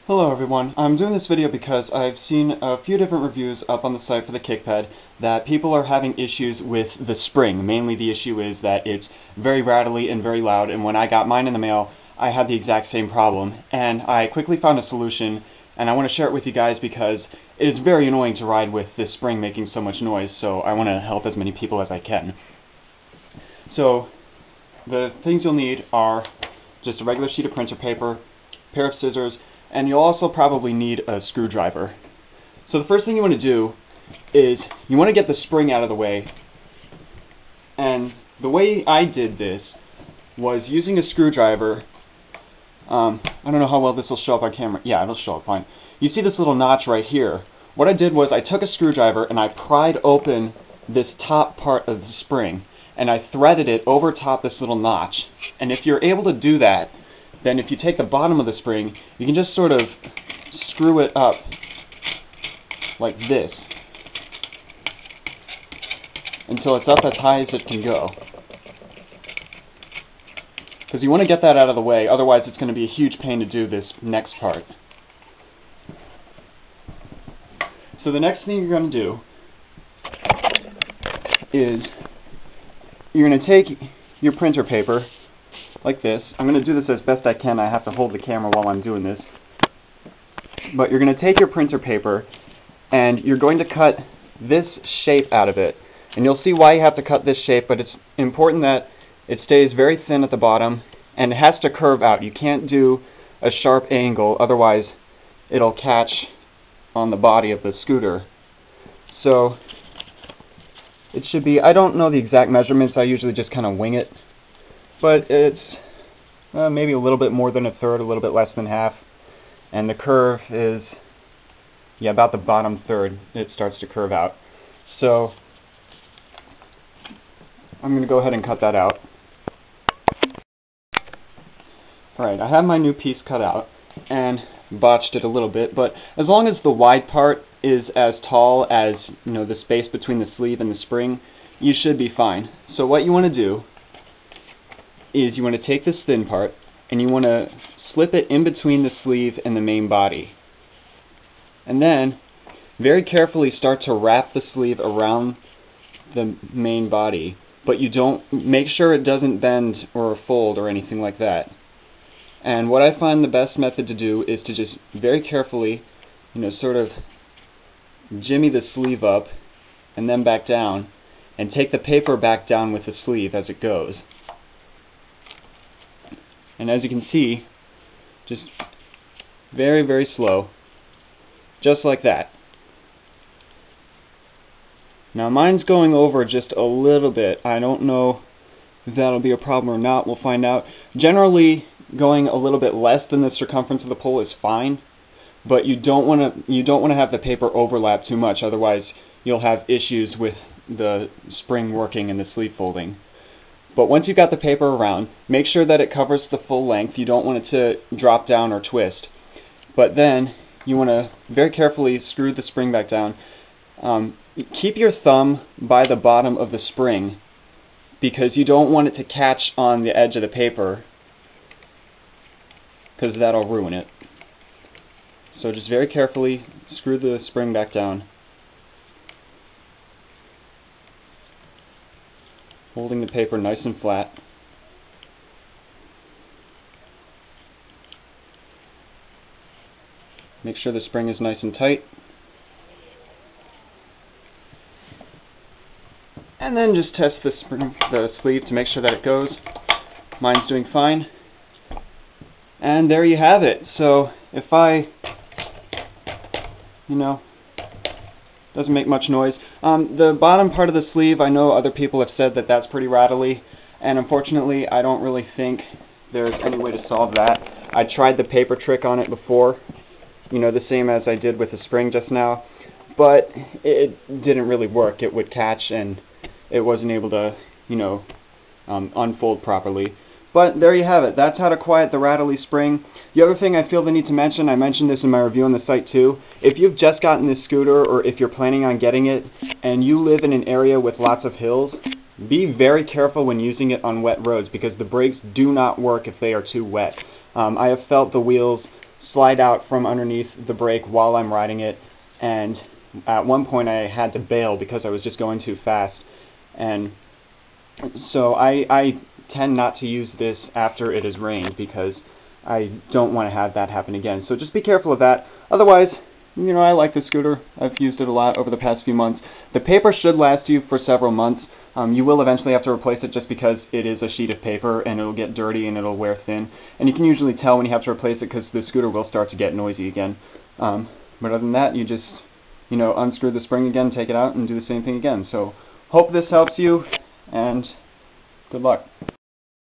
Hello everyone. I'm doing this video because I've seen a few different reviews up on the site for the Kickped that people are having issues with the spring. Mainly the issue is that it's very rattly and very loud, and when I got mine in the mail I had the exact same problem. And I quickly found a solution, and I want to share it with you guys because it is very annoying to ride with this spring making so much noise, so I want to help as many people as I can. So the things you'll need are just a regular sheet of printer paper, a pair of scissors, and you'll also probably need a screwdriver. So the first thing you want to do is you want to get the spring out of the way. And the way I did this was using a screwdriver. I don't know how well this will show up on camera. Yeah, it'll show up fine. You see this little notch right here. What I did was I took a screwdriver and I pried open this top part of the spring, and I threaded it over top this little notch. And if you're able to do that, then if you take the bottom of the spring, you can just sort of screw it up like this until it's up as high as it can go. Because you want to get that out of the way, otherwise it's going to be a huge pain to do this next part. So the next thing you're going to do is you're going to take your printer paper like this. I'm going to do this as best I can. I have to hold the camera while I'm doing this. But you're going to take your printer paper and you're going to cut this shape out of it. And you'll see why you have to cut this shape, but it's important that it stays very thin at the bottom and it has to curve out. You can't do a sharp angle, otherwise it'll catch on the body of the scooter. So it should be, I don't know the exact measurements, I usually just kind of wing it. But it's maybe a little bit more than a third, a little bit less than half. And the curve is, yeah, about the bottom third. It starts to curve out. So I'm going to go ahead and cut that out. Alright, I have my new piece cut out and botched it a little bit, but as long as the wide part is as tall as, you know, the space between the sleeve and the spring, you should be fine. So what you want to do is you want to take this thin part and you want to slip it in between the sleeve and the main body. And then very carefully start to wrap the sleeve around the main body, but you don't, make sure it doesn't bend or fold or anything like that. And what I find the best method to do is to just very carefully, you know, sort of jimmy the sleeve up and then back down, and take the paper back down with the sleeve as it goes. And as you can see, just very, very slow, just like that. Now mine's going over just a little bit. I don't know if that'll be a problem or not. We'll find out. Generally, going a little bit less than the circumference of the pole is fine, but you don't want to have the paper overlap too much. Otherwise, you'll have issues with the spring working and the sleeve folding. But once you've got the paper around, make sure that it covers the full length. You don't want it to drop down or twist. But then you want to very carefully screw the spring back down. Keep your thumb by the bottom of the spring because you don't want it to catch on the edge of the paper, because that'll ruin it. So just very carefully screw the spring back down, holding the paper nice and flat. Make sure the spring is nice and tight. And then just test the sleeve to make sure that it goes. Mine's doing fine. And there you have it. So if doesn't make much noise. The bottom part of the sleeve, I know other people have said that that's pretty rattly, and unfortunately I don't really think there's any way to solve that. I tried the paper trick on it before, you know, the same as I did with the spring just now, but it didn't really work. It would catch and it wasn't able to, you know, unfold properly. But there you have it. That's how to quiet the rattly spring. The other thing I feel the need to mention, I mentioned this in my review on the site too, if you've just gotten this scooter or if you're planning on getting it and you live in an area with lots of hills, be very careful when using it on wet roads because the brakes do not work if they are too wet. I have felt the wheels slide out from underneath the brake while I'm riding it, and at one point I had to bail because I was just going too fast. And so I tend not to use this after it has rained because I don't want to have that happen again. So just be careful of that. Otherwise, you know, I like the scooter. I've used it a lot over the past few months. The paper should last you for several months. You will eventually have to replace it just because it is a sheet of paper and it'll get dirty and it'll wear thin. And you can usually tell when you have to replace it because the scooter will start to get noisy again. But other than that, you just, you know, unscrew the spring again, take it out, and do the same thing again. So hope this helps you, and good luck.